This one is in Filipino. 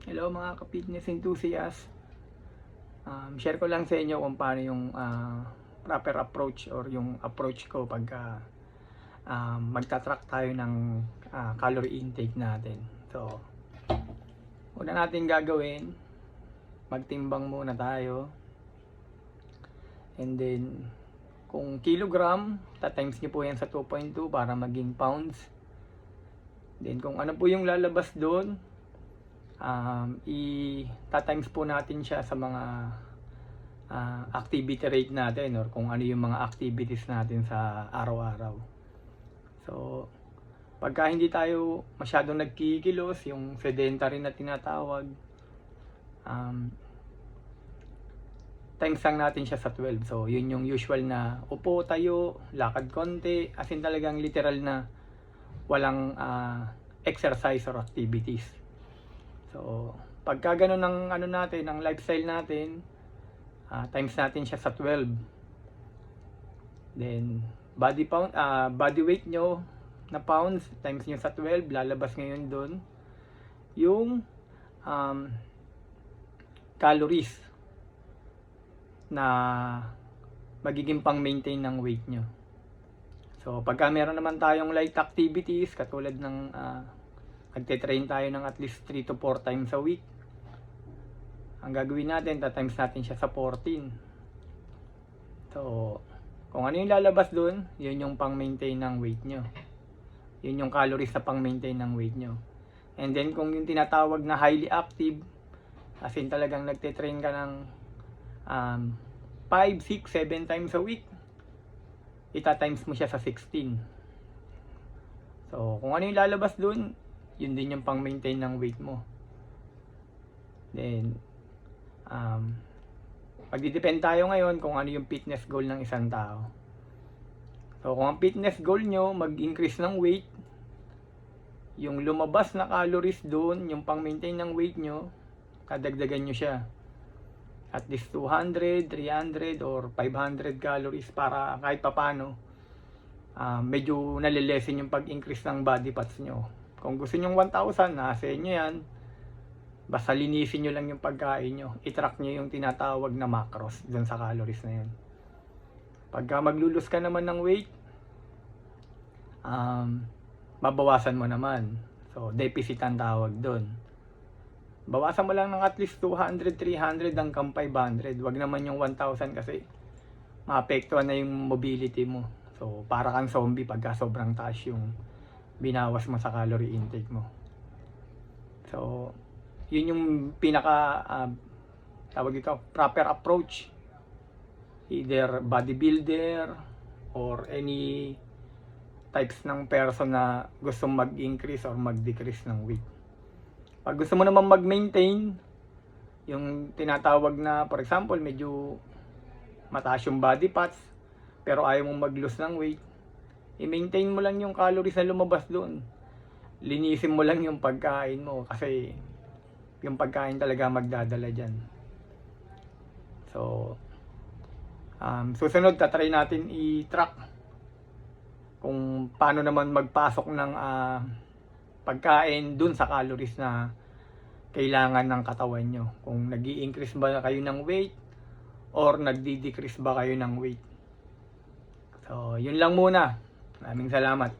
Hello mga ka-fitness enthusiast. Share ko lang sa inyo kung paano yung proper approach or yung approach ko pagka magta-track tayo ng calorie intake natin. So, una natin gagawin, magtimbang muna tayo. And then, kung kilogram, ta-times nyo po yan sa 2.2 para maging pounds. Then, kung ano po yung lalabas doon, i-times po natin siya sa mga activity rate natin or kung ano yung mga activities natin sa araw-araw. So, pagka hindi tayo masyadong nagkikilos, yung sedentary na tinatawag, times lang natin siya sa 12. So, yun yung usual na upo, tayo, lakad konti, as in talagang literal na walang exercise or activities. So, pagka ganun ng ano natin, ang lifestyle natin, times natin siya sa 12. Then, body weight nyo na pounds, times nyo sa 12, lalabas ngayon doon yung calories na magiging pang-maintain ng weight nyo. So, pagka meron naman tayong light activities, katulad ng nagte-train tayo ng at least 3 to 4 times a week, ang gagawin natin, ta-times natin siya sa 14. So, kung ano yung lalabas dun, yun yung pang-maintain ng weight nyo. Yun yung calories na pang-maintain ng weight nyo. And then, kung yung tinatawag na highly active, as in talagang nagte-train ka ng 5, 6, 7 times a week, ita-times mo siya sa 16. So, kung ano yung lalabas dun, yun din yung pang-maintain ng weight mo. Then, magdidepend tayo ngayon kung ano yung fitness goal ng isang tao. So, kung ang fitness goal nyo, mag-increase ng weight, yung lumabas na calories doon, yung pang-maintain ng weight nyo, kadagdagan nyo siya. At least 200, 300, or 500 calories para kahit papano, medyo nalilesen yung pag-increase ng body fats nyo. Kung gusto nyo 1,000, nasa inyo yan. Basta linisin nyo lang yung pagkain nyo. I-track nyo yung tinatawag na macros dun sa calories na yun. Pagka maglulus ka naman ng weight, mabawasan mo naman. So, deficit ang tawag dun. Bawasan mo lang ng at least 200, 300 hanggang 500. Wag naman yung 1,000 kasi maapektuhan na yung mobility mo. So, para kang zombie pagka sobrang taas yung binawas mo sa calorie intake mo. So, yun yung pinaka tawag ito, proper approach. Either bodybuilder or any types ng person na gusto mag-increase or mag-decrease ng weight. Pag gusto mo naman mag-maintain, yung tinatawag na, for example, medyo mataas yung body fats, pero ayaw mong mag-lose ng weight, i-maintain mo lang yung calories na lumabas doon. Linisin mo lang yung pagkain mo kasi yung pagkain talaga magdadala dyan. So, susunod, tatry natin i-track kung paano naman magpasok ng pagkain dun sa calories na kailangan ng katawan nyo. Kung nag-i-increase ba kayo ng weight or nagdi-decrease ba kayo ng weight. So, yun lang muna. Maraming salamat.